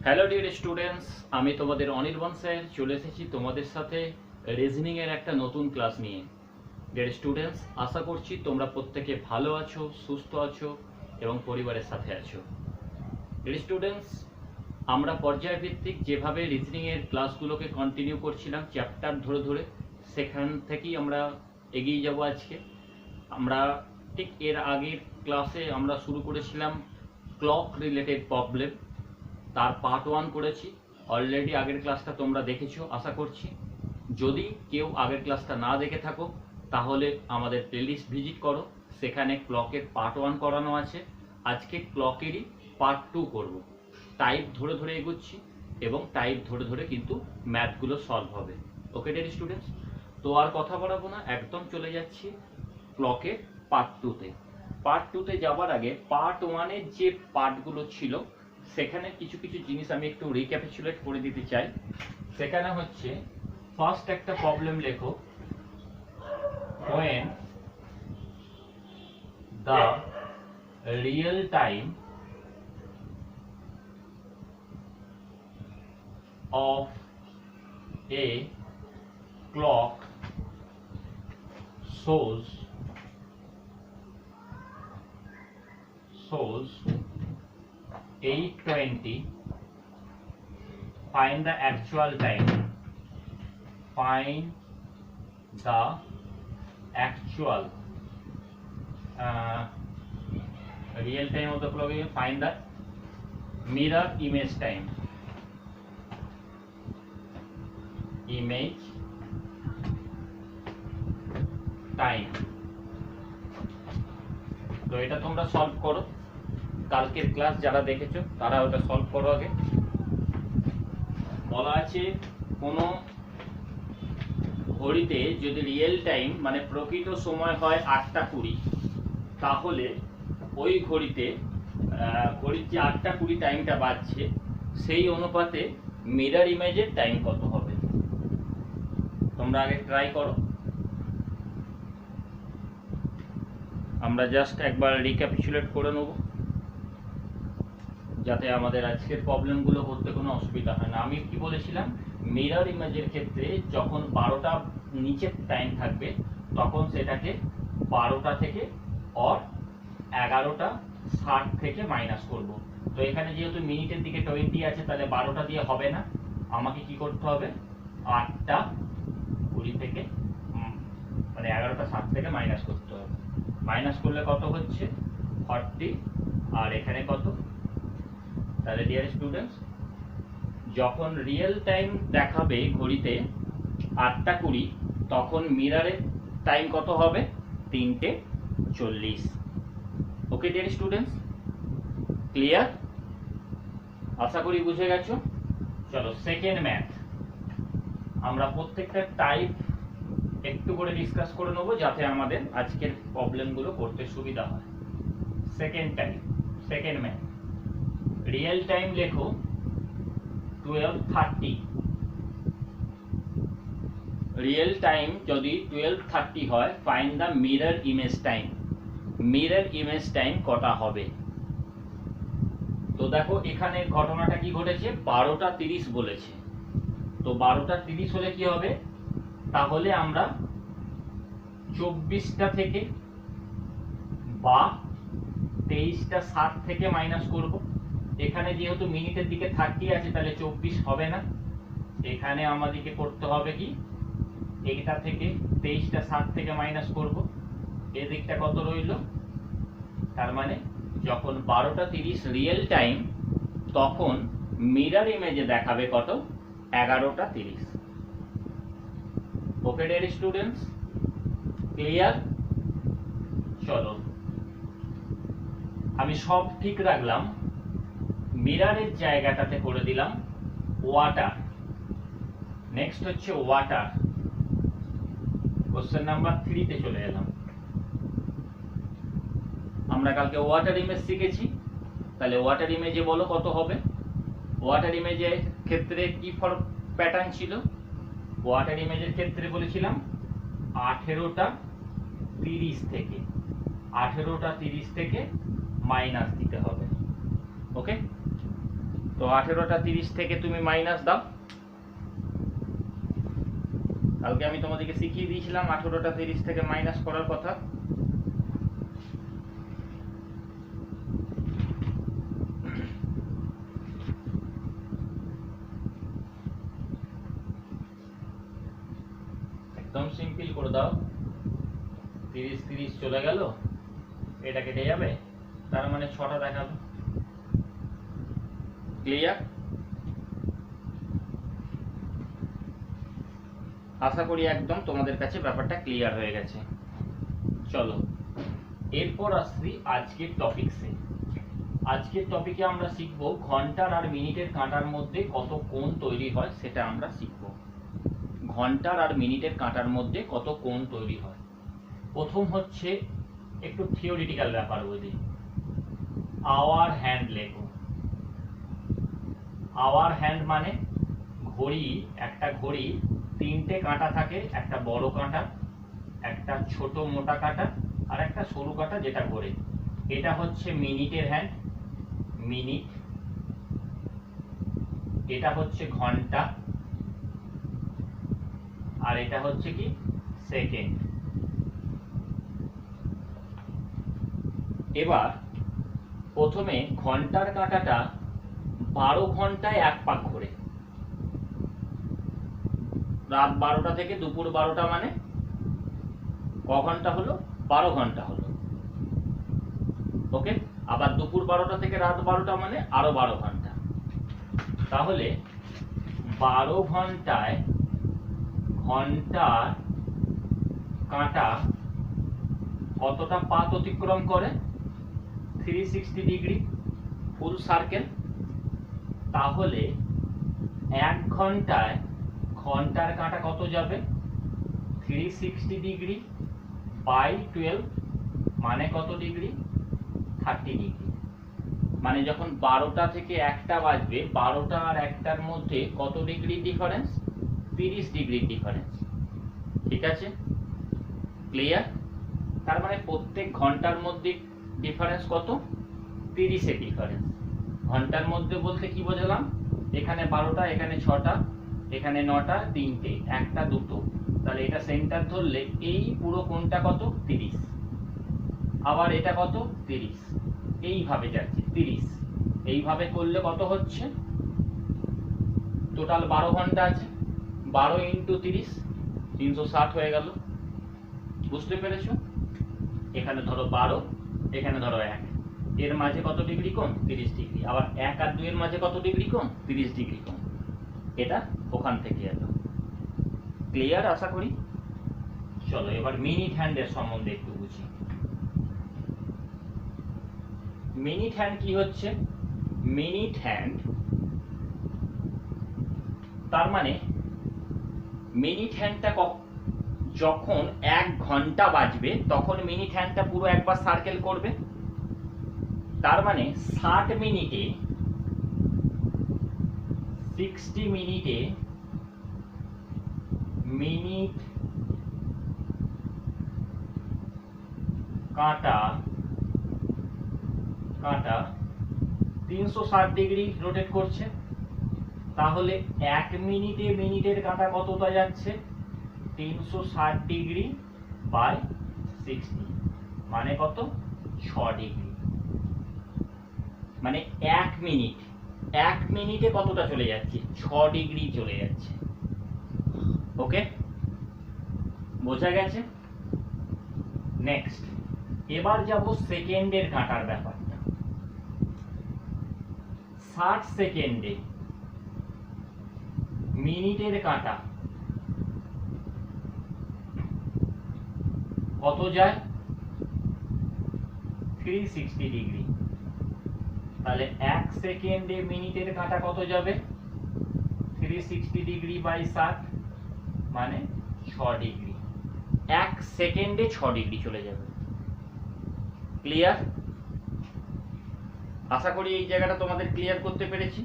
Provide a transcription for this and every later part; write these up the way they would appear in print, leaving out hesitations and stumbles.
Hello dear students, আমি তোমাদের Anirban sir চলে এসেছি তোমাদের সাথে রিজনিং এর একটা নতুন ক্লাস নিয়ে। ডিয়ার স্টুডেন্টস, আশা করছি তোমরা প্রত্যেকে ভালো আছো, সুস্থ আছো এবং পরিবারের সাথে আছো। ডিয়ার স্টুডেন্টস, আমরা পর্যায়ভিত্তিক যেভাবে রিজনিং এর ক্লাসগুলোকে কন্টিনিউ করছিলাম চ্যাপ্টার ধরে ধরে, সেখান থেকেই আমরা এগিয়ে যাব আজকে। আমরা ঠিক এর আগের ক্লাসে আমরা শুরু করেছিলাম ক্লক রিলেটেড প্রবলেম, তার পার্ট 1 করেছি। অলরেডি আগের ক্লাসটা তোমরা দেখেছো আশা করছি। যদি কেউ আগের ক্লাসটা না দেখে থাকো তাহলে আমাদের প্লেলিস্ট ভিজিট করো, সেখানে ক্লকের পার্ট 1 করানো আছে। আজকে ক্লকেরই পার্ট 2 করব। টাইপ ধরে ধরে এগোচ্ছি এবং টাইপ ধরে ধরে কিন্তু ম্যাথগুলো সলভ হবে। ওকে ডিয়ার স্টুডেন্টস, তো আর কথা বাড়াবো না, একদম চলে যাচ্ছি ক্লকের পার্ট 2তে। পার্ট 2তে যাওয়ার আগে পার্ট 1-এর যে পার্টগুলো ছিল সেখানে কিছু কিছু জিনিস আমি একটু রিক্যাপিচুলেট করে দিতে চাই। সেখানে হচ্ছে ফার্স্ট একটা প্রবলেম লেখো, when the real time of a clock shows 8:20, find the actual time. Find the actual real time of the clock. Find the mirror image time. Image time. তো এটা তোমরা সলভ করো, কালকের ক্লাস যারা দেখেছো তারা ওটা সলভ করো আগে। বলা আছে কোনো ঘড়িতে যদি রিয়েল টাইম মানে প্রকৃত সময় হয় 8:20, তাহলে ওই ঘড়িতে ঘড়ির যে 8:20 টাইমটা বাজছে সেই অনুপাতে মিরর ইমেজের টাইম কত হবে। তোমরা আগে ট্রাই করো, আমরা জাস্ট একবার রিক্যাপিচুলেট করে নেব যাতে আমাদের আজকের প্রবলেমগুলো করতে কোনো অসুবিধা হয় না। আমি কি বলেছিলাম, মিরর ইমেজের ক্ষেত্রে যখন 12টা নিচের টাইম থাকবে তখন সেটাকে 12টা থেকে অর 11:60 থেকে মাইনাস করব। তো এখানে যেহেতু মিনিটের দিকে 20 আছে তাহলে 12টা দিয়ে হবে না, আমাকে কি করতে হবে 8:20 থেকে মানে 11:60 থেকে মাইনাস করতে হবে। মাইনাস করলে কত হচ্ছে 40, আর এখানে কত। তাহলে ডিয়ার স্টুডেন্টস, যখন রিয়েল টাইম দেখাবে ঘড়িতে 8:20, তখন মিররের টাইম কত হবে 3:40। Okay dear students, clear? আশা করি বুঝে গেছো। চলো সেকেন্ড ম্যাথ, আমরা প্রত্যেকটা টাইপ একটু করে ডিসকাস করে নেবো যাতে আমাদের আজকের প্রবলেমগুলো করতে সুবিধা হয়। Second type, second math, real time লেখো 12:30। রিয়েল টাইম যদি 12:30 হয়, find the mirror image time. Mirror image time কটা হবে। তো দেখো এখানে ঘটনাটা কি ঘটেছে, 12:30 বলেছে। তো 12:30 হলে কি হবে, তাহলে আমরা 24টা থেকে বা 23:60 থেকে মাইনাস করব। এখানে যেহেতু মিনিটের দিকে 30 আছে তাহলে 24 হবে না, এখানে আমাদেরকে করতে হবে কি এইটা থেকে 23:60 থেকে মাইনাস করব। এদিকটা কত রইল, তার মানে যখন 12:30 রিয়েল টাইম তখন মিরর ইমেজে দেখাবে কত 11:30। ওকে ডিয়ার স্টুডেন্টস, ক্লিয়ার? চলো আমি সব ঠিক রাখলাম, মিররের জায়গাটাতে করে দিলাম ওয়াটার। নেক্সট হচ্ছে ওয়াটার, কোশ্চেন নাম্বার 3-তে চলে এলাম। আমরা কালকে ওয়াটার ইমেজ শিখেছি, তাহলে ওয়াটার ইমেজে বলো কত হবে। ওয়াটার ইমেজের ক্ষেত্রে কি প্যাটার্ন ছিল, ওয়াটার ইমেজের ক্ষেত্রে বলেছিলাম 18:30 থেকে 18:30 থেকে মাইনাস দিতে হবে। ওকে, তো 18টা 30 থেকে তুমি মাইনাস দাও। কালকে আমি তোমাদেরকে শিখিয়ে দিয়েছিলাম 18টা 30 থেকে মাইনাস করার কথা। একদম সিম্পল করে দাও। 30 30 চলে গেল, এটা কেটে যাবে, তার মানে 6টা দেখাবে। ক্লিয়ার? আশা করি একদম তোমাদের কাছে ব্যাপারটা ক্লিয়ার হয়ে গেছে। চলো এরপর আসছি আজকের টপিকসে। আজকের টপিকে আমরা শিখব ঘন্টার আর মিনিটের কাঁটার মধ্যে কত কোণ তৈরি হয় সেটা আমরা শিখব। ঘন্টার আর মিনিটের কাঁটার মধ্যে কত কোণ তৈরি হয়। প্রথম হচ্ছে একটু থিওরিটিক্যাল ব্যাপার বুঝি। আওয়ার হ্যান্ড লেখো। আওয়ার হ্যান্ড মানে ঘড়ি, একটা ঘড়ি 3টে কাঁটা থাকে, একটা বড় কাঁটা, একটা ছোট মোটা কাঁটা আর একটা সরু কাঁটা যেটা ঘোরে। এটা হচ্ছে মিনিটের হ্যান্ড, মিনিট। এটা হচ্ছে ঘন্টা আর এটা হচ্ছে কি সেকেন্ড। এবার প্রথমে ঘন্টার কাঁটাটা 12 ঘন্টায় এক পাক ঘোরে। রাত 12টা থেকে দুপুর 12টা মানে ক ঘন্টা হলো? 12 ঘন্টা হলো। ওকে, আবার দুপুর 12টা থেকে রাত 12টা মানে আরো 12 ঘন্টা। তাহলে 12 ঘন্টায় ঘন্টার কাঁটা কতটা পাত অতিক্রম করে? 360 ডিগ্রি, ফুল সার্কেল। তাহলে 1 ঘন্টায় ঘন্টার কাঁটা কত যাবে? 360 ডিগ্রি বাই 12 মানে কত ডিগ্রি? 30 ডিগ্রি। মানে যখন 12টা থেকে 1টা বাজবে, 12টা আর 1টার মধ্যে কত ডিগ্রি ডিফারেন্স? 30 degree difference. ঠিক আছে, ক্লিয়ার? তার মানে প্রত্যেক ঘন্টার মধ্যে ডিফারেন্স কত? 30 এর ডিফারেন্স। ঘন্টার মধ্যে বলতে কি বোঝালাম? এখানে 12টা, এখানে 6টা, এখানে 9টা, 3টে, 1টা 2টো। তাহলে এটা সেন্টার ধরলে এই পুরো কোণটা কত? 30। আবার এটা কত? 30। এইভাবে যাচ্ছে 30। এইভাবে করলে কত হচ্ছে? টোটাল 12 ঘন্টা আছে, 12 ইন্টু 30 360 হয়ে গেল। বুঝতে পেরেছো? এখানে ধরো 12, এখানে ধরো 1, এর মাঝে কত ডিগ্রি কোণ? 30 ডিগ্রি। আবার 1 আর 2 এর মাঝে কত ডিগ্রি কোণ? 30 ডিগ্রি কোণ। এটা ওখান থেকে এলো। ক্লিয়ার আশা করি? চলো এবার মিনিট হ্যান্ডের সম্বন্ধে একটু বুঝি। মিনিট হ্যান্ড কি হচ্ছে? মিনিট হ্যান্ড তার মানে মিনিট হ্যান্ডটা যখন 1 ঘন্টা বাজবে তখন মিনিট হ্যান্ডটা পুরো একবার সার্কেল করবে। তার মানে 60 মিনিটে 60 মিনিটে মিনিট কাঁটা 360 ডিগ্রি রোটেট করছে। তাহলে 1 মিনিটে মিনিটের কাঁটা কতটা যাচ্ছে? 360 ডিগ্রি বাই 60 মানে কত? 6 ডিগ্রি। মানে 1 মিনিটে কতটা চলে যাচ্ছে? 6 ডিগ্রি চলে যাচ্ছে। ওকে, বোঝা গেছে? নেক্সট এবার যাব সেকেন্ডের কাঁটার ব্যাপারটা। 60 সেকেন্ডে মিনিটের কাঁটা কত যায়? 360 ডিগ্রি। তাহলে 1 সেকেন্ডে মিনিটের কাঁটা কত যাবে? 360 ডিগ্রি বাই 60 মানে 6 ডিগ্রি। 1 সেকেন্ডে 6 ডিগ্রি চলে যাবে। ক্লিয়ার? আশা করি এই জায়গাটা তোমাদের ক্লিয়ার করতে পেরেছি।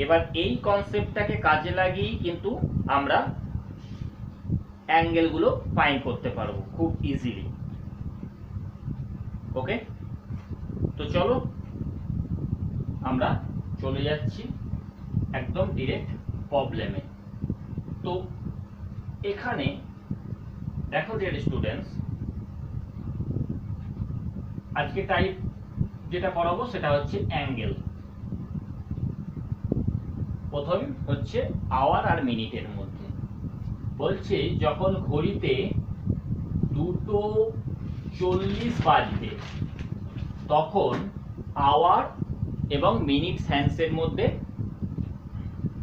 এবার এই কনসেপ্টটাকে কাজে লাগিয়ে কিন্তু আমরা অ্যাঙ্গেলগুলো ফাইন্ড করতে পারবো খুব ইজিলি। ওকে, তো চলো আমরা চলে যাচ্ছি একদম ডিরেক্ট প্রবলেমে। তো এখানে দেখো ডিয়ার স্টুডেন্টস, আজকে টাইপ যেটা করাবো সেটা হচ্ছে অ্যাঙ্গেল। প্রথম হচ্ছে আওয়ার আর মিনিটের মধ্যে। বলছে যখন ঘড়িতে 2:40 বাজবে তখন আওয়ার এবং মিনিট হ্যান্ডসের মধ্যে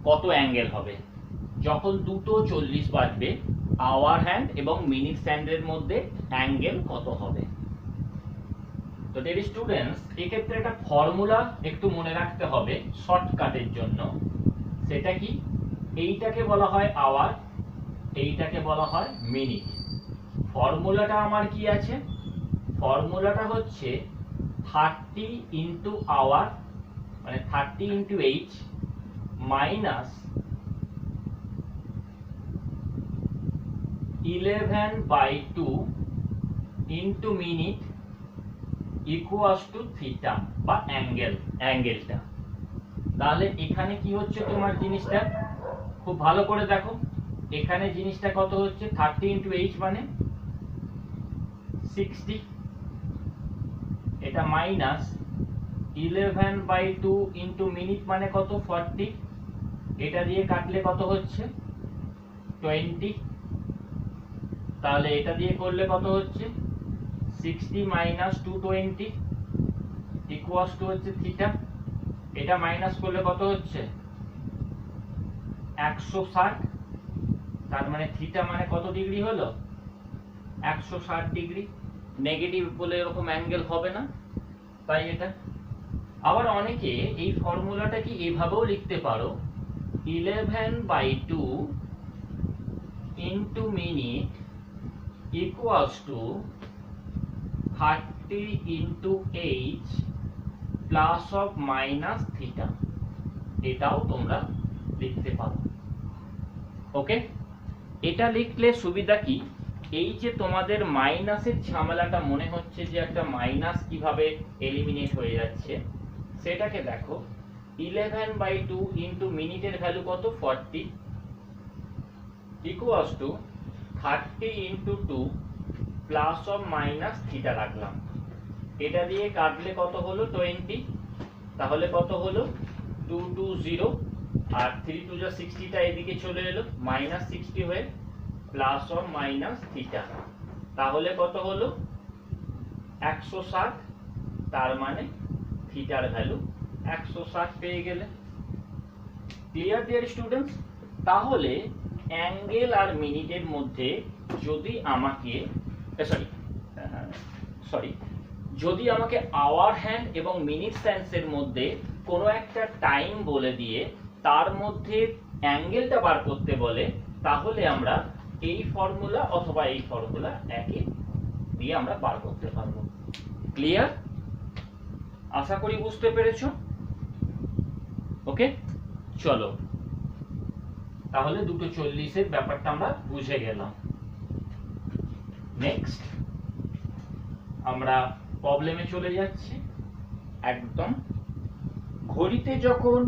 কত অ্যাঙ্গেল হবে। যখন 2:40 বাজবে আওয়ার হ্যান্ড এবং মিনিট হ্যান্ডের মধ্যে অ্যাঙ্গেল কত হবে। তো ডিয়ার স্টুডেন্টস, এক্ষেত্রে একটা ফর্মুলা একটু মনে রাখতে হবে শর্টকাটের জন্য। সেটা কি? এইটাকে বলা হয় আওয়ার, এইটাকে বলা হয় মিনিট। ফর্মুলাটা আমার কি আছে? ফর্মুলাটা হচ্ছে 30 ইন্টু আওয়ার মানে 30 into H minus 11/2 into minute equals to theta বা অ্যাঙ্গেলটা। তাহলে এখানে কি হচ্ছে তোমার জিনিসটা খুব ভালো করে দেখো। এখানে জিনিসটা কত হচ্ছে? 30 ইন্টু এইচ মানে 60, এটা মাইনাস 11/2 ইন্টু মিনিট মানে কত? 40, এটা দিয়ে কাটলে কত হচ্ছে? 20। তাহলে এটা দিয়ে করলে কত হচ্ছে? 60 মাইনাস 220 ইকুয়ালস টু হচ্ছে থিটা। এটা মাইনাস করলে কত হচ্ছে? 160। তার মানে থিটা মানে কত ডিগ্রি হলো? 160 ডিগ্রি। নেগেটিভ বলে এরকম অ্যাঙ্গেল হবে না, তাই এটা। আবার অনেকে এই ফর্মুলাটা কি এভাবেও লিখতে পারো, 11/2 into minute equals to 30 into H plus of minus theta. এটাও তোমরা লিখতে পারো। ওকে, এটা লিখলে সুবিধা কি? এই যে তোমাদের মাইনাসের ঝামেলাটা মনে হচ্ছে যে একটা মাইনাস কিভাবে এলিমিনেট হয়ে যাচ্ছে, সেটাকে দেখো 11/2 ইন্টু মিনিটের ভ্যালু কত? 40 equals to 30 into 2 plus of minus theta রাখলাম। এটা দিয়ে কাটলে কত হলো? 20। তাহলে কত হলো? 220 আর 3 2 যা 60টা এদিকে চলে এলো মাইনাস 60 হয়ে প্লাস অফ মাইনাস থিটা। তাহলে কত হলো? 160। তার মানে থিটার ভ্যালু 160 পেয়ে গেলে। Clear dear students? তাহলে অ্যাঙ্গেল আর মিনিটের মধ্যে যদি আমাকে যদি আমাকে আওয়ার হ্যান্ড এবং মিনিট হ্যান্ডসের মধ্যে কোনো একটা টাইম বলে দিয়ে তার মধ্যে অ্যাঙ্গেলটা বার করতে বলে, তাহলে আমরা এই ফর্মুলা অথবা এই ফর্মুলা একই দিয়ে আমরা বার করতে পারবো। ক্লিয়ার? আশা করি বুঝতে পেরেছো। ওকে, চলো তাহলে 2:40 ব্যাপারটা আমরা বুঝে গেলাম। নেক্সট আমরা প্রবলেমে চলে যাচ্ছি। একদম ঘড়িতে যখন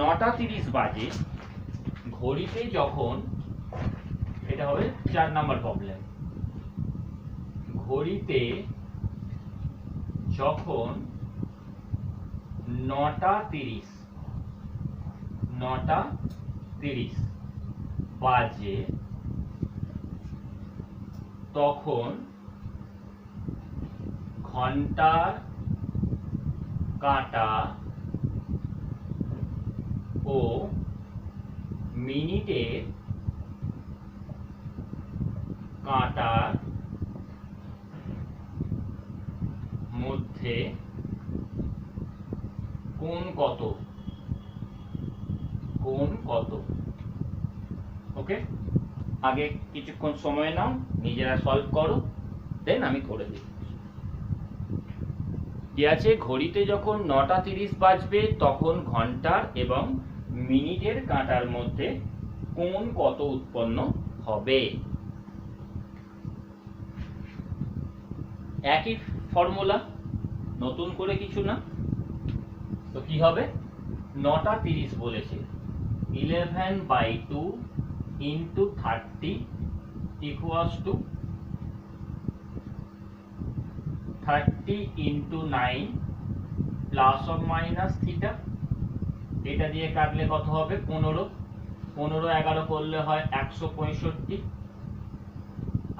9:30 বাজে, ঘড়িতে যখন, এটা হবে 4 নাম্বার প্রবলেম। ঘড়িতে যখন 9:30 বাজে তখন ঘন্টার কাঁটা ও মিনিটের কাঁটার মধ্যে কোণ কত? কোণ কত? ওকে, আগে কিছুক্ষণ সময় নাও, নিজেরা সলভ করো, দেন আমি করে দিই। কি আছে? ঘড়িতে যখন 9:30 বাজবে তখন ঘন্টার এবং মিনিটের কাঁটার মধ্যে কোণ কত উৎপন্ন হবে। একই ফর্মুলা, নতুন করে কিছু না। তো কি হবে, 9:30 বলেছে, 11/2 into 30 equals to 30 into 9 plus or minus theta. এটা দিয়ে কাটলে কত হবে, 15, 11 করলে হয় 165,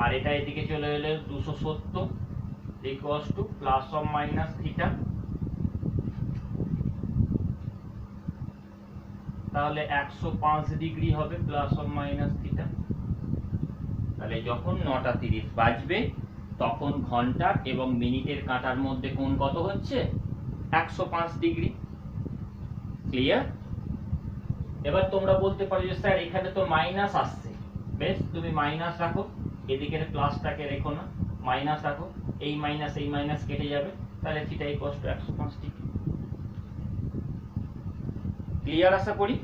আর এটা এদিকে চলে এলে 270 equals to plus or minus theta. তাহলে 105 ডিগ্রি হবে প্লাস অর মাইনাস থিটা। তাহলে যখন 9:30 বাজবে তখন ঘন্টার এবং মিনিটের কাঁটার মধ্যে কোণ কত হচ্ছে, 105 ডিগ্রি। ক্লিয়ার? এবার তোমরা বলতে পারো যে স্যার এখানে তো মাইনাস আসছে, বেশ তুমি মাইনাস রাখো, এদিকের প্লাসটাকে রেখো না, মাইনাস রাখো, এই মাইনাস কেটে যাবে, তাহলে theta equals to 105 degree. Clear আশা করি?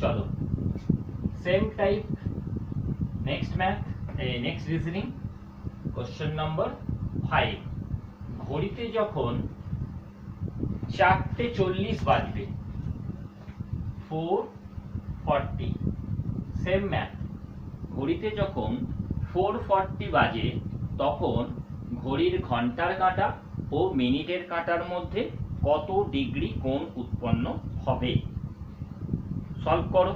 চলো same type next math, next reasoning, question number 5। ঘড়িতে যখন 4:40 বাজবে, 4:40, সেম ম্যাথ, ঘড়িতে যখন 4:40 বাজে তখন ঘড়ির ঘন্টার কাঁটা ও মিনিটের কাঁটার মধ্যে কত ডিগ্রি কোণ উৎপন্ন হবে? সলভ করো।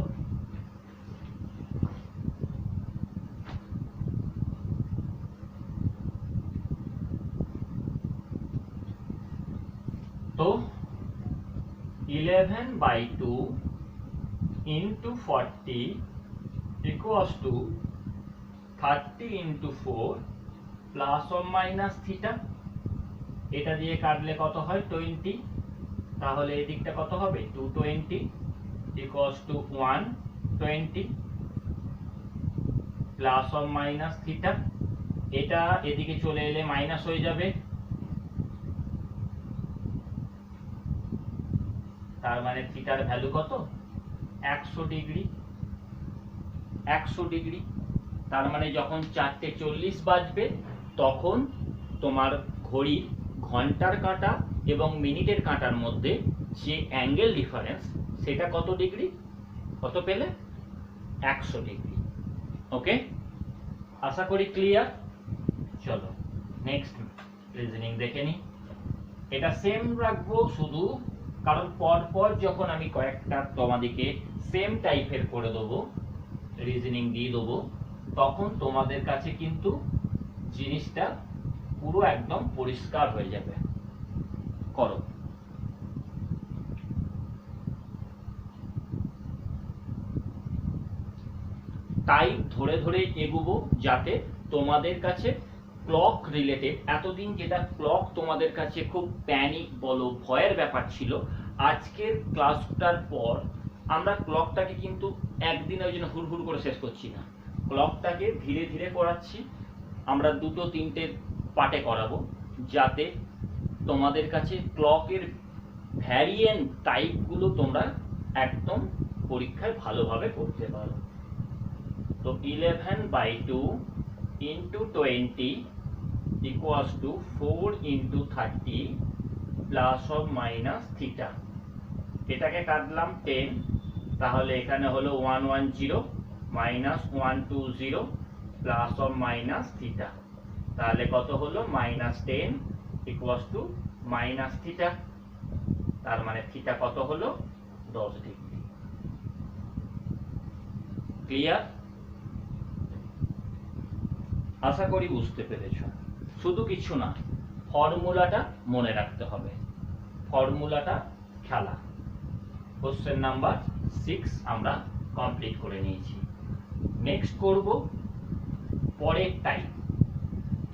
তো 11/2 into 40 equals to 30 into 4 plus or minus theta. এটা দিয়ে কাটলে কত হয়, 20, তাহলে এই দিকটা কত হবে, 220 equals to 120 plus or minus theta. এটা এদিকে চলে এলে মাইনাস হয়ে যাবে, তার মানে থিটার ভ্যালু কত, 100 ডিগ্রি। 100 ডিগ্রি, তার মানে যখন 4:40 বাজবে তখন তোমার ঘড়ির ঘন্টার কাঁটা এবং মিনিটের কাঁটার মধ্যে যে অ্যাঙ্গেল ডিফারেন্স সেটা কত ডিগ্রি, কত পেলে, 100 ডিগ্রি। ওকে, আশা করি ক্লিয়ার। চলো নেক্সট রিজনিং দেখে নি। এটা সেম রাখবো শুধু কারণ পরপর যখন আমি কয়েকটা তোমাদেরকে সেম টাইপের করে দেবো, রিজনিং দিয়ে দেবো, তখন তোমাদের কাছে কিন্তু জিনিসটা পুরো একদম পরিষ্কার হয়ে যাবে। করো। টাইপ ধরে ধরে এগোবো যাতে তোমাদের কাছে ক্লক রিলেটেড, এতদিন যেটা ক্লক তোমাদের কাছে খুব প্যানিক বলো ভয়ের ব্যাপার ছিল, আজকের ক্লাসটার পর আমরা ক্লকটাকে কিন্তু একদিন ওই জন্য হুড়হুড় করে শেষ করছি না, ক্লকটাকে ধীরে ধীরে করাচ্ছি। আমরা 2-3টে পার্টে করাবো যাতে তোমাদের কাছে ক্লকের ভ্যারিয়েন্ট টাইপগুলো তোমরা একদম পরীক্ষায় ভালোভাবে করতে পারো। তো 11/2 into 20 equals to 4 into 30 plus or minus theta. এটাকে কাটলাম 10, তাহলে এখানে হলো 110 minus 120 plus or minus theta. তাহলে কত হলো, -10 ইকুয়ালস টু মাইনাস থিটা। তার মানে থিটা কত হলো, 10 ডিগ্রি। ক্লিয়ার? আশা করি বুঝতে পেরেছ। শুধু কিছু না, ফর্মুলাটা মনে রাখতে হবে, ফর্মুলাটা খেলা। কোশ্চেন নাম্বার 6 আমরা কমপ্লিট করে নিয়েছি। নেক্সট করব পরের টাইপ।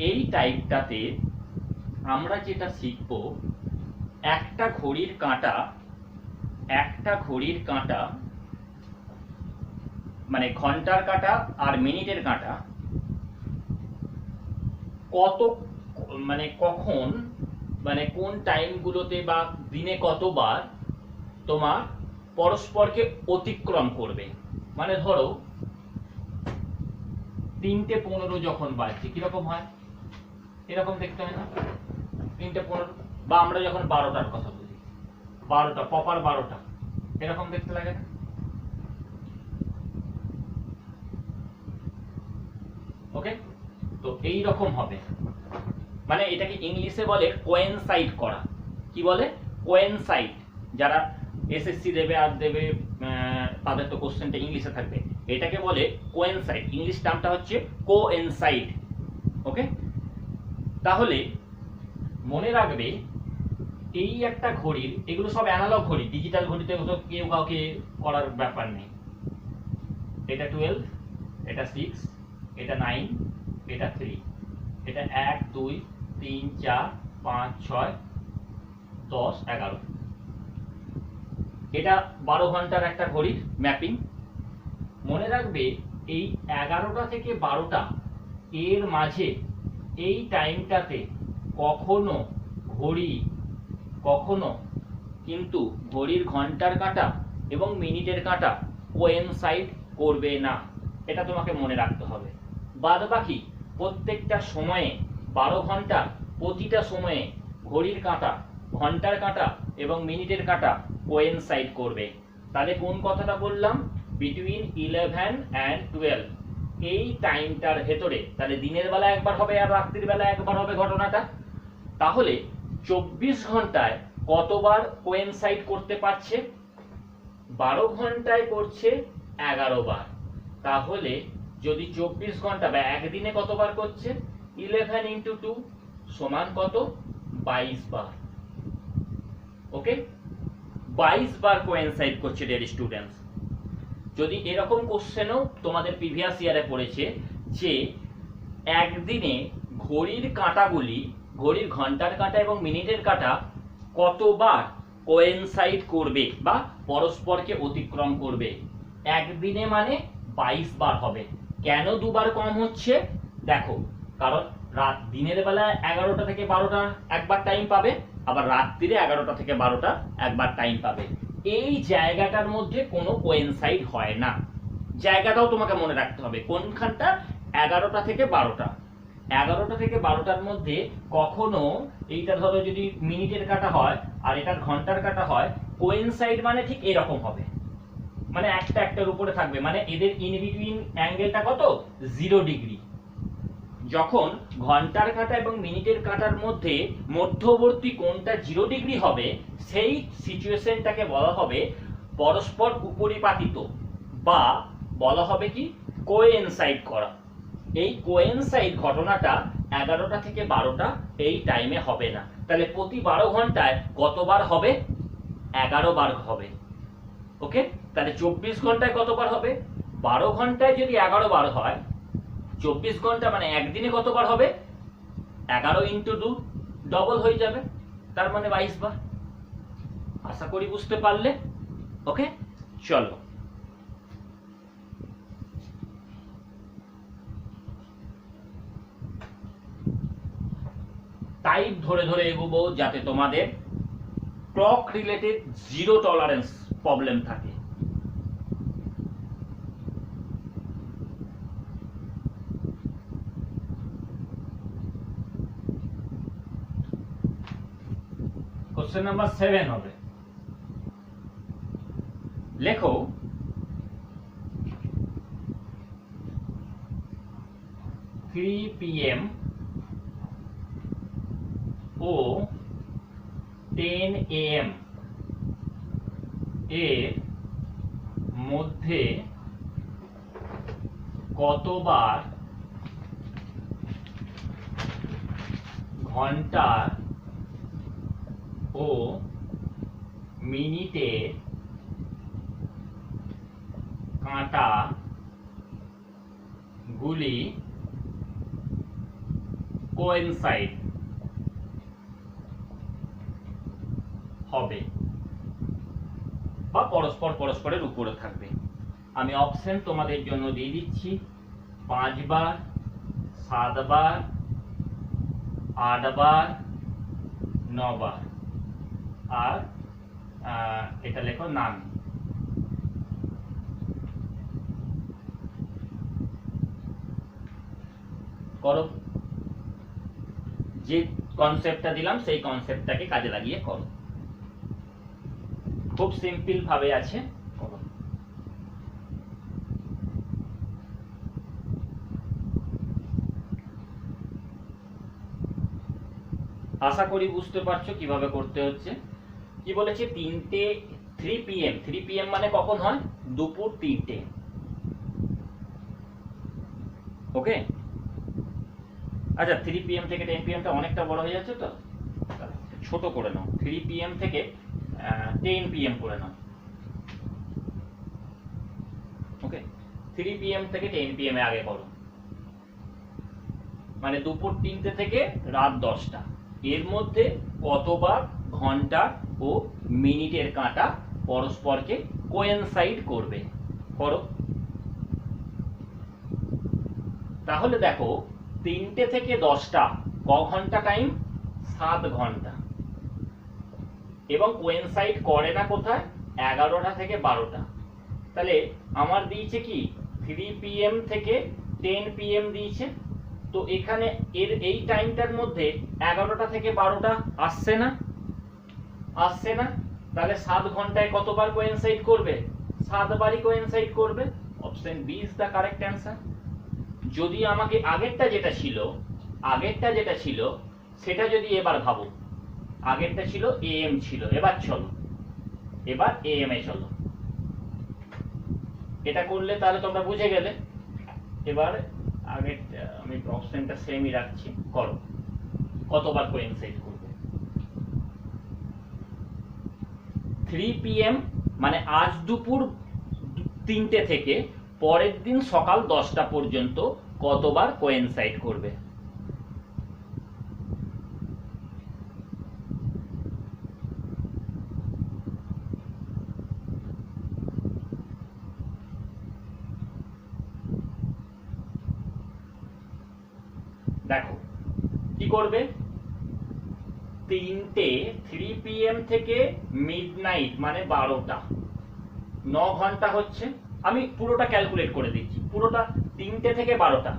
এই টাইপটাতে আমরা যেটা শিখব, একটা ঘড়ির কাঁটা মানে ঘন্টার কাঁটা আর মিনিটের কাঁটা কত মানে কখন মানে কোন টাইমগুলোতে বা দিনে কতবার তোমার পরস্পরকে অতিক্রম করবে। মানে ধরো 3:15 যখন বাজছে কিরকম হয়, এরকম দেখতে হয় না, 3:15, বা আমরা যখন 12টার কথা বলি 12টা, প্রপার 12টা, এরকম দেখতে লাগে না? ওকে, তো এই রকম হবে, মানে এটাকে ইংলিশে বলে কোয়েনসাইড করা। কি বলে? কোয়েনসাইড। যারা এসএসসি দেবে আর দেবে তাদের তো কোশ্চেনটা ইংলিশে থাকবে, এটাকে বলে কোয়েনসাইড, ইংলিশ টার্মটা হচ্ছে কোয়েনসাইড। ওকে, তাহলে মনে রাখবে এই একটা ঘড়ির, এগুলো সব অ্যানালগ ঘড়ি, ডিজিটাল ঘড়িতে কেউ কাউকে করার ব্যাপার নেই। এটা 12, এটা 6, এটা 9, এটা 3, এটা 1 2 3 4 5 6 10 11, এটা 12 ঘন্টার একটা ঘড়ির ম্যাপিং। মনে রাখবে এই 11টা থেকে 12টা এর মাঝে এই টাইমটাতে কখনো ঘড়ি, কখনো কিন্তু ঘড়ির ঘন্টার কাঁটা এবং মিনিটের কাঁটা কোয়েনসাইড করবে না, এটা তোমাকে মনে রাখতে হবে। বাদ বাকি প্রত্যেকটা সময়ে 12 ঘন্টা প্রতিটা সময়ে ঘড়ির কাঁটা, ঘন্টার কাঁটা এবং মিনিটের কাঁটা কোয়েনসাইড করবে। তাহলে কোন কথাটা বললাম? বিটুইন 11 and 12 এই টাইমটার ভেতরে, তাহলে দিনের বেলা একবার হবে আর রাত্রির বেলা একবার হবে ঘটনাটা। তাহলে 24 ঘন্টায় কতবার কোয়েনসাইড করতে পারছে? 12 ঘন্টায় করছে 11 বার। তাহলে যদি 24 ঘন্টা বা একদিনে কতবার করছে? 11 into 2 সমান কত? 22 বার। ওকে, 22 বার কোয়েনসাইড করছে ডিয়ার স্টুডেন্টস। যদি এরকম কোশ্চেনও তোমাদের প্রিভিয়াস ইয়ারে পড়েছে যে একদিনে ঘড়ির কাঁটাগুলি, ঘড়ির ঘন্টার কাঁটা এবং মিনিটের কাঁটা কতবার কোয়েনসাইড করবে বা পরস্পরকে অতিক্রম করবে, একদিনে মানে 22 বার হবে। কেন দুবার কম হচ্ছে? দেখো, কারণ দিনের বেলা 11টা থেকে 12টা একবার টাইম পাবে, আবার রাত্রিরে 11টা থেকে 12টা একবার টাইম পাবে। এই জায়গাটার মধ্যে কোনো কোয়েনসাইড হয় না। জায়গাটাও তোমাকে মনে রাখতে হবে, কোনখানটা? 11টা থেকে 12টা। 11টা থেকে 12টার মধ্যে কখনো, এইটা ধরো যদি মিনিটের কাটা হয় আর এটা ঘন্টার কাটা হয়, কোয়েনসাইড মানে ঠিক এরকম হবে, মানে একটা একটার উপরে থাকবে, মানে এদের ইন বিটুইন অ্যাঙ্গেলটা কত? 0 ডিগ্রি। যখন ঘন্টার কাঁটা এবং মিনিটের কাঁটার মধ্যে মধ্যবর্তী কোণটা 0 ডিগ্রি হবে, সেই সিচুয়েশনটাকে বলা হবে পরস্পর উপরিপাতিত, বা বলা হবে কি? কোয়েনসাইড করা। এই কোয়েনসাইড ঘটনাটা 11টা থেকে 12টা এই টাইমে হবে না। তাহলে প্রতি 12 ঘন্টায় কতবার হবে? 11 বার হবে। ওকে, তাহলে 24 ঘন্টায় কতবার হবে? 12 ঘন্টায় যদি 11 বার হয়, 24 ঘন্টা মানে একদিনে কতবার হবে? 11 into 2 ডবল হয়ে যাবে, তার মানে 22 বার। আশা করি বুঝতে পারলে। ওকে, চলো টাইপ ধরে ধরে এগোবো, যাতে তোমাদের ক্লক রিলেটেড 0 টলারেন্স প্রবলেম থাকে। কোশ্চেন নাম্বার 7 হবে। লেখো, থ্রি PM ও 10 AM এর মধ্যে কতবার ঘন্টার ও মিনিটের কাঁটা গুলি কোয়েনসাইড হবে বা পরস্পর পরস্পরের উপরে থাকবে? আমি অপশন তোমাদের জন্য দিয়ে দিচ্ছি, 5 বার, 7 বার, 8 বার, 9 বার, আর এটা লেখো নাম। করো, যে কনসেপ্টটা দিলাম সেই কনসেপ্টটাকে কাজে লাগিয়ে করো। খুব সিম্পল ভাবে আছে, করো। আশা করি বুঝতে পারছো কিভাবে করতে হচ্ছে। কি বলেছে, 3 PM, 3 PM মানে কখন হয়, দুপুর 3টে। ওকে, আচ্ছা 3 PM থেকে 10 PM টা অনেকটা বড় হয়ে যাচ্ছে, তো ছোট করে নাও, 3 PM থেকে 10 PM করে নাও। ওকে, 3 PM থেকে 10 PM এ আগে করো, মানে দুপুর 3টে থেকে রাত 10টা, এর মধ্যে কতবার ঘন্টা ও মিনিটের কাঁটা পরস্পরকে কোয়েনসাইড করবে, করো। তাহলে দেখো 3টে থেকে 10টা ক ঘন্টা টাইম, 7 ঘন্টা, এবং কোয়েনসাইড করে না কোথায়, 11টা থেকে 12টা। তাহলে আমার দিয়েছে কি 3 PM থেকে 10 PM দিয়েছে, তো এখানে এর এই টাইমটার মধ্যে 11টা থেকে 12টা আসছে না, আসছে না। তাহলে 7 ঘন্টায় কতবার কোয়েনসাইড করবে, 7 বারই কোয়েনসাইড করবে। Option B is the correct answer. যদি আমাকে আগেরটা যেটা ছিল সেটা যদি এবার ভাবো, আগেরটা ছিল AM ছিল, এবার চলো, এবার AM এ চলো। এটা করলে তাহলে তোমরা বুঝে গেলে। এবার আগের আমি অপশনটা সেমই রাখছি, করো, কতবার কোয়েনসাইড করবে। 3 PM মানে আজ দুপুর 3টে থেকে পরের দিন সকাল 10টা পর্যন্ত কতবার কোয়েনসাইড করবে। দেখো কি করবে, 3 PM থেকে মিডনাইট মানে 12টা, 9 ঘন্টা হচ্ছে। আমি পুরোটা ক্যালকুলেট করে দিচ্ছি, পুরোটা 3টে থেকে 12টা,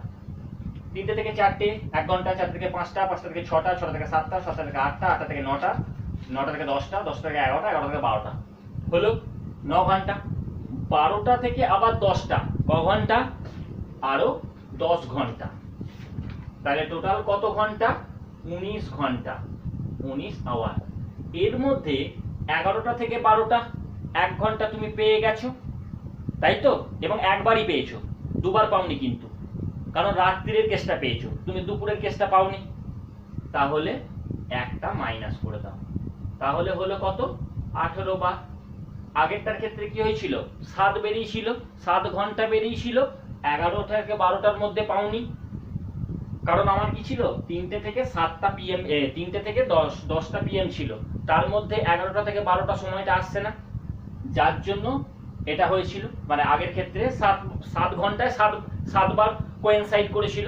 3টে থেকে 4টে 1 ঘন্টা, 4টে থেকে 5টা, 5টা থেকে 6টা, 6টা থেকে 7টা, 7টা থেকে 8টা, 8টা থেকে 9টা, 9টা থেকে 10টা, 10টা থেকে 11টা, 11টা থেকে 12টা, হলো 9 ঘন্টা। 12টা থেকে আবার 10টা ক ঘন্টা, আরো 10 ঘন্টা, তাহলে টোটাল কত ঘন্টা, 19 ঘন্টা, 19 আওয়ার। এর মধ্যে 11টা থেকে 12টা 1 ঘন্টা তুমি পেয়ে গেছো, তাই তো, এবং একবারই পেয়েছো, দুবার পাওনি কিন্তু, কারণ রাত্রির কেসটা পেয়েছো, তুমি দুপুরের কেসটা পাওনি। তাহলে একটা মাইনাস করে দাও, তাহলে হলো কত, 18 বার। আগেরটার ক্ষেত্রে কি হয়েছিল, 7 বেরিয়েছিল, 7 ঘন্টা বেরিয়েছিল, 11টা থেকে 12টার মধ্যে পাওনি, কারণ আমার কি ছিল 3টে থেকে 7টা PM, 3টে থেকে 10টা PM ছিল, তার মধ্যে 11টা থেকে 12টা সময়টা আসছে না, যার জন্য এটা হয়েছিল। মানে আগের ক্ষেত্রে 7 ঘন্টায় 7 বার কোয়েনসাইড করেছিল।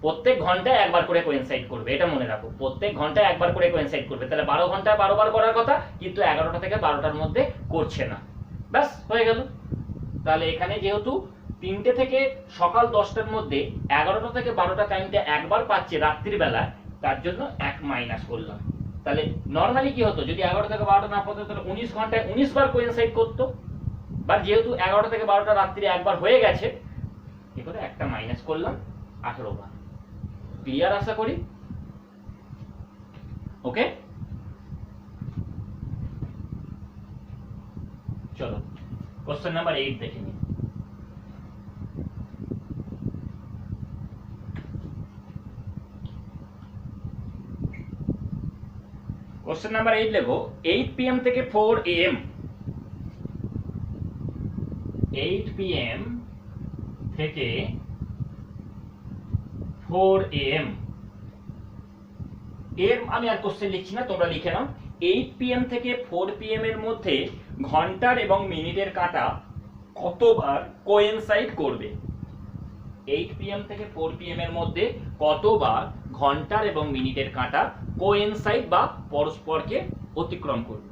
প্রত্যেক ঘন্টায় একবার করে কোয়েনসাইড করবে, এটা মনে রাখো, প্রত্যেক ঘন্টায় একবার করে কোয়েনসাইড করবে। তাহলে 12 ঘন্টায় 12 বার করার কথা, কিন্তু 11টা থেকে 12টার মধ্যে করছে না, ব্যাস হয়ে গেল। তাহলে এখানে যেহেতু 3টে থেকে সকাল 10টার মধ্যে 11টা থেকে 12টা টাইমটা একবার পাচ্ছে রাত্রির বেলা, তার জন্য 1 মাইনাস করলাম। তাহলে নরমালি কি হতো, যদি 11টা থেকে 12টা না পড়তো তাহলে 19 ঘন্টায় 19 বার কোইনসাইড করতো, বাট যেহেতু 11টা থেকে 12টা রাত্রি একবার হয়ে গেছে, এ করে একটা মাইনাস করলাম, 18 বার। ক্লিয়ার আশা করি, ওকে। চলো কোশ্চেন নাম্বার 8 দেখে নিই। কোশ্চেন নাম্বার 8 লেখো, 8 PM থেকে 4 AM, 8 PM থেকে 4 AM এর আমি আর কোশ্চেন লিখছি না, তোমরা লিখে নাও। 8 PM থেকে 4 PM এর মধ্যে ঘন্টার এবং মিনিটের কাঁটা কতবার কোইনসাইড করবে। 8 PM থেকে 4 PM এর মধ্যে কতবার ঘন্টার এবং মিনিটের কাঁটা কোইনসাইড বা পরস্পরকে অতিক্রম করবে।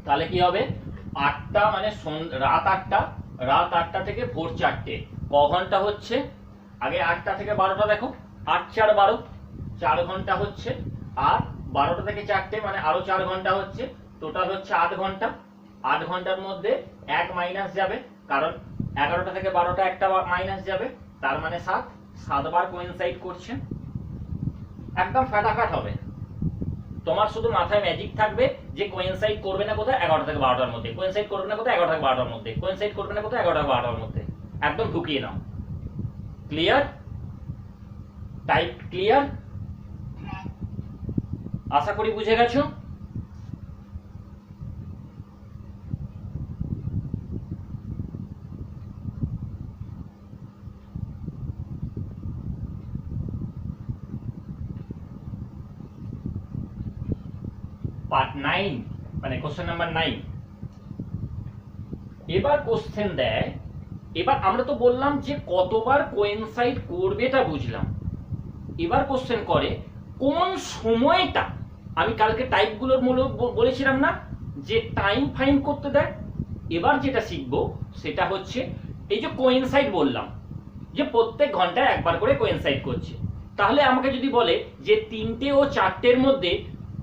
তাহলে কি হবে 8টা মানে রাত 8টা, রাত 8টা থেকে ভোর 4টে, ক ঘন্টা হচ্ছে? আগে 8টা থেকে 12টা দেখো, 8 4 12, 4 ঘন্টা হচ্ছে। আর 12টা থেকে 4টে মানে আরো 4 ঘন্টা হচ্ছে, টোটাল হচ্ছে 8 ঘন্টা। 8 ঘন্টার মধ্যে 1 মাইনাস যাবে, কারণ 11টা থেকে 12টা একটা মাইনাস যাবে, তার মানে 7, 7 বার কোইনসাইড করছে। একদম ফাটাফাট হবে। তোমার শুধু মাথায় ম্যাজিক থাকবে যে কোইনসাইড করবে না কোথায়, 11টা থেকে 12টার মধ্যে, কোইনসাইড করবে না কোথায়, 11টা থেকে 12টার মধ্যে, কোইনসাইড করবে না কোথায়, 11টা থেকে 12টার মধ্যে। একদম ঢুকিয়ে নাও। ক্লিয়ার? Type clear? আশা করি বুঝে গেছো। পার্ট 9 মানে কোশ্চেন নাম্বার 9। এবার কোশ্চেন দেয়, এবার আমরা তো বললাম যে কতবার কোইনসাইড করবে এটা বুঝলাম। এবার কোশ্চেন করে কোন সময়টা, আমি কালকে টাইপগুলোর মূল বলেছিলাম না যে টাইম ফাইন্ড করতে দেয়। এবার যেটা শিখবো সেটা হচ্ছে এই যে কোইনসাইড বললাম যে প্রত্যেক ঘন্টায় একবার করে কোইনসাইড করছে, তাহলে আমাকে যদি বলে যে 3টে ও 4টের মধ্যে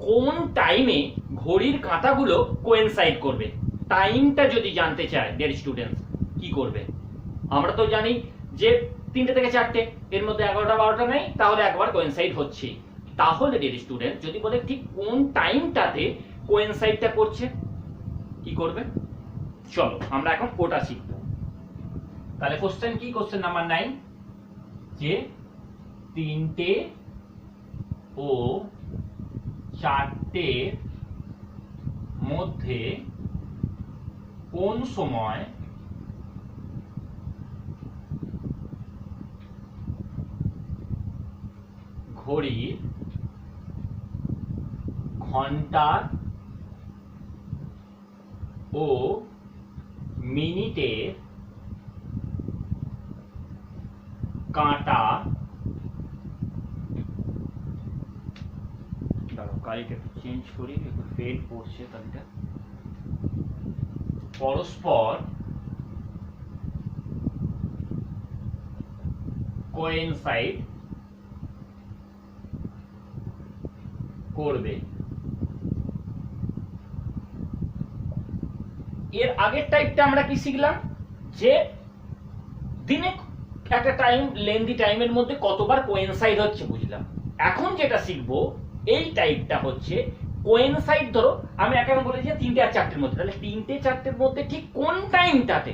কোন টাইমে ঘড়ির কাঁটাগুলো কোইনসাইড করবে, টাইমটা যদি জানতে চায় ডিয়ার স্টুডেন্টস, কি করবে? আমরা তো জানি যে 3টে থেকে 4টে, এর মধ্যে 11টা 12টা নেই, তাহলে একবার কোইনসাইড হচ্ছে। তাহলে ডিয়ার স্টুডেন্ট যদি বলে ঠিক কোন টাইমটাতে কোইনসাইডটা করছে, কি করবে? চলো আমরা এখন ওটা শিখব। তাহলে কোশ্চেন কি? কোশ্চেন নাম্বার 9 যে 3টে ও 4টে মধ্যে কোন সময় ঘড়ির ঘন্টার ও মিনিটের কাঁটা, দাঁড়াও কালিটা একটু চেঞ্জ করি, একটু ফেড পড়ছে কালিটা, পরস্পর কোইনসাইড করবে। এর আগের টাইপটা আমরা কি শিখলাম যে দিনে একটা টাইম, লেন্দি টাইমের মধ্যে কতবার কোইনসাইড হচ্ছে বুঝলাম। এখন যেটা শিখবো এই টাইপটা হচ্ছে কোইনসাইড, ধরো আমি এখন বলেছি 3টে আর 4টের মধ্যে, তাহলে 3টে 4টের মধ্যে ঠিক কোন টাইমটাতে,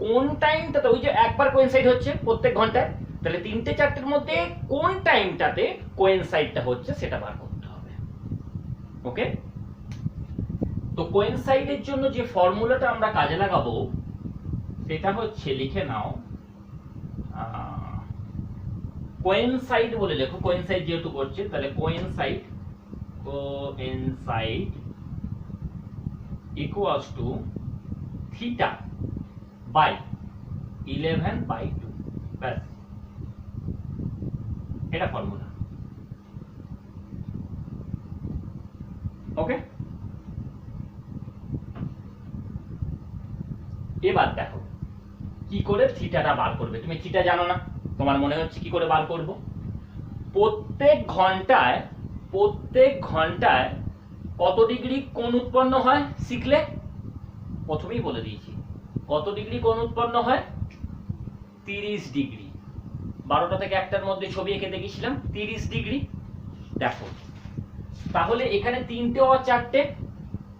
কোন টাইমটাতে ওই যে একবার কোইনসাইড হচ্ছে প্রত্যেক ঘন্টায়, তাহলে 3টে 4টের মধ্যে কোন টাইমটাতে কোইনসাইডটা হচ্ছে সেটা বার করতে হবে। ওকে, তো কোইনসাইডের জন্য যে ফর্মুলাটা আমরা কাজে লাগাবো সেটা হচ্ছে, লিখে নাও, কোইনসাইড বলে লেখো, কোইনসাইড যেহেতু করছে তাহলে coincide equals to theta by 11/2, ব্যাস এটা ফর্মুলা। ওকে, এবার দেখো কি করে থিটাটা বার করবে। তুমি থিটা জানো না, তোমার মনে হচ্ছে কি করে বার করব? প্রত্যেক ঘন্টায় কত ডিগ্রি কোণ উৎপন্ন হয় শিখলে? প্রথমেই বলে দিয়েছি কত ডিগ্রি কোণ উৎপন্ন হয়, 30 ডিগ্রি। 12টা থেকে 1টার মধ্যে ছবি এঁকে দেখিয়েছিলাম 30 ডিগ্রি। দেখো তাহলে এখানে 3টে ও 4টে,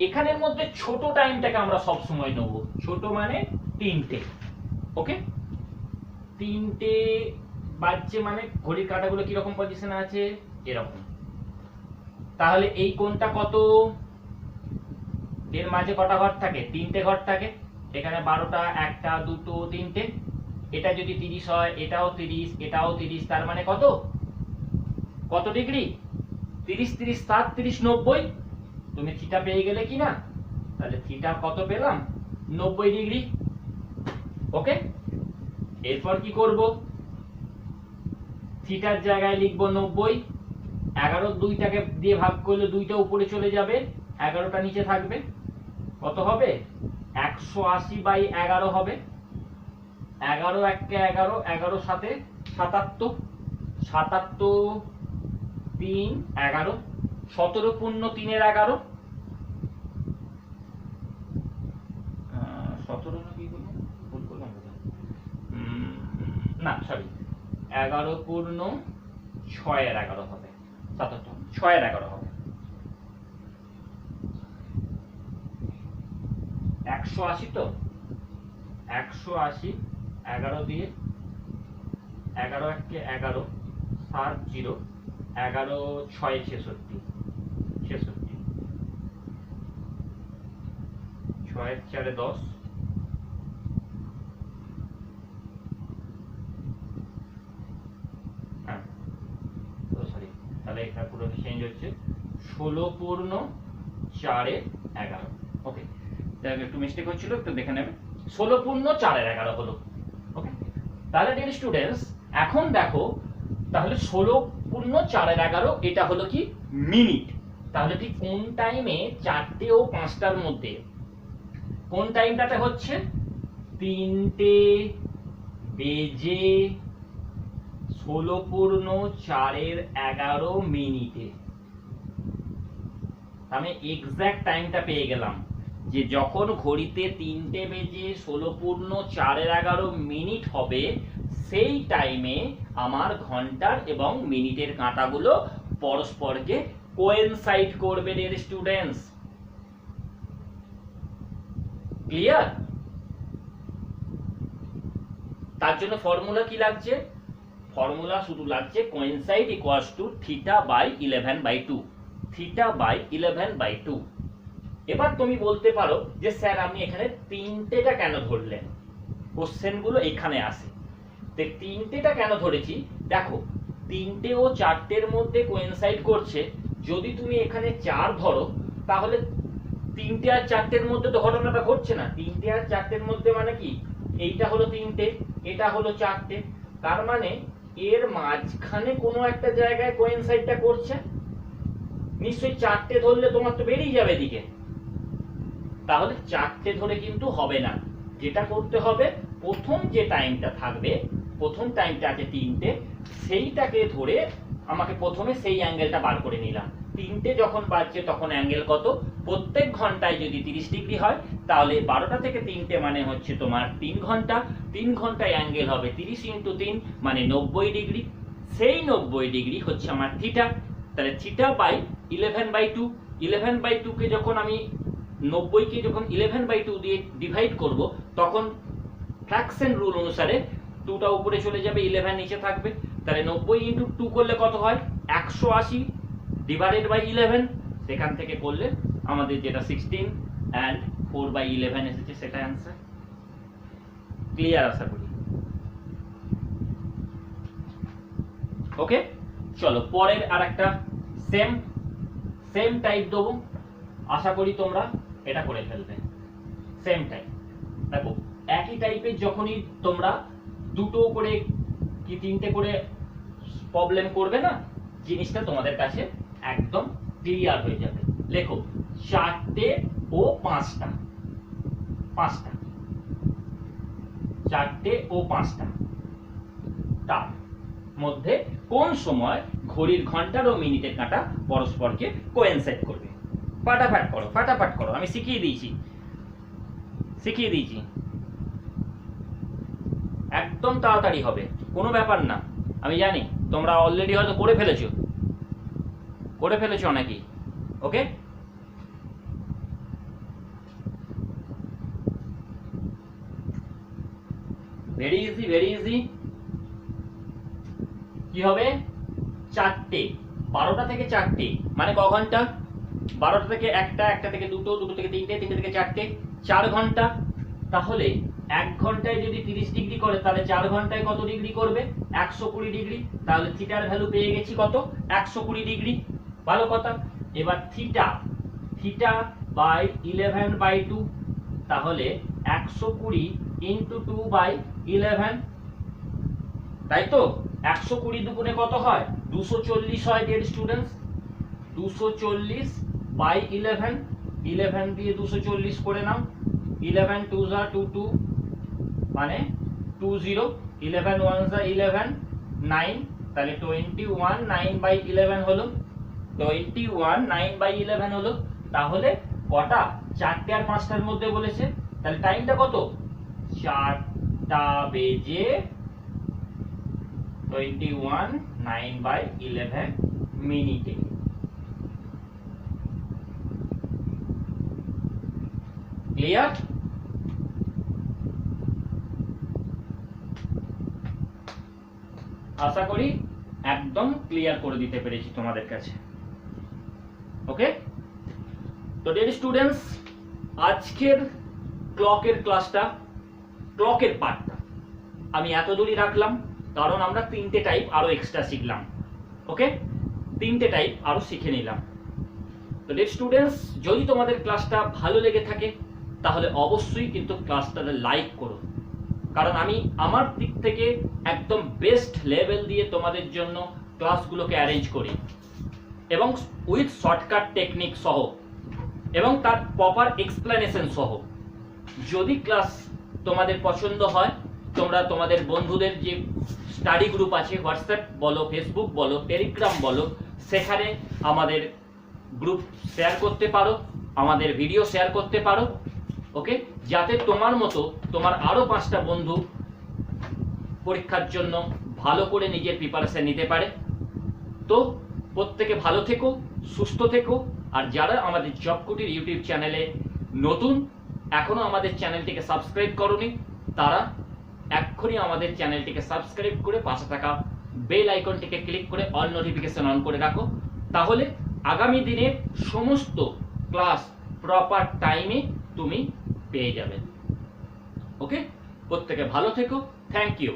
এখানের মধ্যে ছোট টাইমটাকে আমরা সব সময় নেব, ছোট মানে 3টে। ওকে, 3টে বাজছে মানে ঘড়ির কাঁটাগুলো কিরকম পজিশনে আছে, এরকম। তাহলে এই কোণটা কত? এর মাঝে কটা ঘর থাকে? 3টে ঘর থাকে। এখানে 12টা 1টা 2টো 3টে, এটা যদি 30 হয় এটাও 30, এটাও 30, তার মানে কত কত ডিগ্রি? 30 30 7 30 90। তুমি থিটা পেয়ে গেলে কি না? তাহলে থিটা কত পেলাম? 90 ডিগ্রি। ওকে, এরপর কি করব? থিটার জায়গায় লিখবো 90, 11 2টাকে দিয়ে ভাগ করলে 2টা উপরে চলে যাবে, 11টা নিচে থাকবে। কত হবে 180/11 হবে। 11 1 11, 11 7 77, 77 3 11, 17 পূর্ণ 3 এর 11, 17 না কি বলবো ভুল করলাম না সরি 11 পূর্ণ 6 এর 11 হবে, 77 6 এর 11 হবে। 180 তো 180 11 দিয়ে 11 1 11 7 0 11 6 66 66 6 4 10 হ্যাঁ তো সরি তাহলে এটা পুরো চেঞ্জ হচ্ছে 16 পূর্ণ 4 এর 11। ওকে একটু মিস্টেক হচ্ছিল, একটু দেখে নেবে। 16 পূর্ণ 4 এর 11 হলো। ওকে তাহলে ডিয়ার স্টুডেন্টস এখন দেখো তাহলে 16 পূর্ণ 4 এর 11 এটা হলো কি মিনিট। তাহলে ঠিক কোন টাইমে 4টে ও 5টার মধ্যে কোন টাইমটাতে হচ্ছে 3টে বেজে 16 পূর্ণ 4 এর 11 মিনিটে। আমি এক্সাক্ট টাইমটা পেয়ে গেলাম যে যখন ঘড়িতে 3টে বেজে 16 পূর্ণ 4 এর 11 মিনিট হবে সেই টাইমে আমার ঘন্টার এবং মিনিটের কাঁটাগুলো পরস্পরকে কোয়েনসাইড করবে ডিয়ার স্টুডেন্টস। ক্লিয়ার? তার জন্য ফর্মুলা কি লাগছে? ফর্মুলা শুধু লাগছে কোয়েনসাইড ইকুয়ালস টু θ/11/2, θ/11/2। এবার তুমি বলতে পারো যে স্যার আপনি এখানে 3টেটা কেন ধরলেন, কোশ্চেনগুলো এখানে আসে। তো 3টেটা কেন ধরেছি দেখো 3টে ও 4টের মধ্যে কোয়েনসাইড করছে। যদি তুমি এখানে 4 ধরো তাহলে 3টে আর 4টের মধ্যে তো ঘটনাটা ঘটছে না। 3টে আর 4টের মধ্যে মানে কি এইটা হলো 3টে, এটা হলো 4টে, তার মানে এর মাঝখানে কোনো একটা জায়গায় কোয়েনসাইডটা করছে। নিশ্চয়ই 4টে ধরলে তোমার তো বেরিয়ে যাবে এদিকে, তাহলে 4টে ধরে কিন্তু হবে না। যেটা করতে হবে প্রথম যে টাইমটা থাকবে, প্রথম টাইমটা আছে 3টে, সেইটাকে ধরে আমাকে প্রথমে সেই অ্যাঙ্গেলটা বার করে নিলাম। 3টে যখন বাজছে তখন অ্যাঙ্গেল কত? প্রত্যেক ঘন্টায় যদি 30 ডিগ্রি হয় তাহলে 12টা থেকে 3টে মানে হচ্ছে তোমার 3 ঘন্টা। 3 ঘন্টায় অ্যাঙ্গেল হবে 30 × 3 মানে 90 ডিগ্রি। সেই 90 ডিগ্রি হচ্ছে আমার থিটা। তাহলে θ/11/2, 11/2 কে যখন আমি 90 কে যখন 11/2 দিয়ে ডিভাইড করব তখন ফ্র্যাকশন রুল অনুসারে 2টা উপরে চলে যাবে, 11 নিচে থাকবে। তাহলে 90 × 2 করলে কত হয়? 180 / 11। সেখান থেকে করলে আমাদের যেটা 16 and 4/11 এসেছে সেটা অ্যান্সার। ক্লিয়ার আশা করি। ওকে চলো পরের আরেকটা সেম টাইপ দেবো, আশা করি তোমরা এটা করে ফেলবে। সেম টাইপ দেখো একই টাইপের যখনই তোমরা দুটো করে কি 3টে করে প্রবলেম করবে না, জিনিসটা তোমাদের কাছে একদম ক্লিয়ার হয়ে যাবে। লেখো 4টে ও 5টা, 4টে ও 5টা তার মধ্যে কোন সময় ঘড়ির ঘন্টার ও মিনিটের কাঁটা পরস্পরকে কোয়েনসাইড করবে। ফাটাফাট করো, আমি শিখিয়ে দিয়েছি, একদম তাড়াতাড়ি হবে, কোনো ব্যাপার না। আমি জানি তোমরা অলরেডি হয়তো করে ফেলেছো অনেকেই। Okay very easy. কি হবে? 4টে, 12টা থেকে 4টে মানে ক ঘন্টা? 12টা থেকে 1টা, 1টা থেকে 2টো, 2টো থেকে 3টে, 3টে থেকে 4টে, 4 ঘন্টা। তাহলে 1 ঘন্টায় যদি 30 ডিগ্রি করে তাহলে 4 ঘন্টায় কত ডিগ্রি করবে? 120 ডিগ্রি। তাহলে থিটার ভ্যালু পেয়ে গেছি কত? 120 ডিগ্রি। ভালো কথা। এবার θ/11/2 তাহলে 120 × 2/11, তাই তো? 120 দুগুণে কত হয়? 240 হয় ডিয়ার স্টুডেন্টস। 240/11 11 দিয়ে 240 করে নাও, 11 2 যা 2 2 মানে 20, 11 1 যা 11 9, তাহলে 21 9/11 হলো, 21 9/11 হলো। তাহলে কটা? 4টে আর 5টার মধ্যে বলেছে, তাহলে টাইমটা কত? 4টা বেজে 21 9/11 মিনিটে। ক্লিয়ার? আশা করি একদম ক্লিয়ার করে দিতে পেরেছি তোমাদের কাছে। ওকে, তো ডিয়ার স্টুডেন্টস, আজকের ক্লকের ক্লাসটা, ক্লকের পার্টটা আমি এত দূরই রাখলাম, কারণ আমরা 3টে টাইপ আরো এক্সট্রা শিখলাম। ওকে, 3টে টাইপ আরো শিখে নিলাম। তো ডিয়ার স্টুডেন্টস, যদি তোমাদের ক্লাসটা ভালো লেগে থাকে তাহলে অবশ্যই কিন্তু ক্লাসটা লাইক করো, কারণ আমি আমার দিক থেকে একদম বেস্ট লেভেল দিয়ে তোমাদের জন্য ক্লাসগুলোকে অ্যারেঞ্জ করি, এবং উইথ শর্টকাট টেকনিক সহ এবং তার প্রপার এক্সপ্লেনেশন সহ। যদি ক্লাস তোমাদের পছন্দ হয়, তোমরা তোমাদের বন্ধুদের যে স্টাডি গ্রুপ আছে, হোয়াটসঅ্যাপ বলো, ফেসবুক বলো, টেলিগ্রাম বলো, সেখানে আমাদের গ্রুপ শেয়ার করতে পারো, আমাদের ভিডিও শেয়ার করতে পারো। ওকে, যাতে তোমার মতো তোমার আরো 5টা বন্ধু পরীক্ষার জন্য ভালো করে নিজের প্রিপারেশন নিতে পারে। তো প্রত্যেকে ভালো থেকো, সুস্থ থেকো। আর যারা আমাদের জব কুটির ইউটিউব চ্যানেলে নতুন, এখনো আমাদের চ্যানেলটিকে সাবস্ক্রাইব করোনি, তারা এক্ষুনি আমাদের চ্যানেলটিকে সাবস্ক্রাইব করে পাশে থাকা বেল আইকনটিকে ক্লিক করে অল নোটিফিকেশন অন করে রাখো, তাহলে আগামী দিনের সমস্ত ক্লাস প্রপার টাইমে তুমি পেয়ে যাবে। ওকে, প্রত্যেকে ভালো থেকো। Thank you.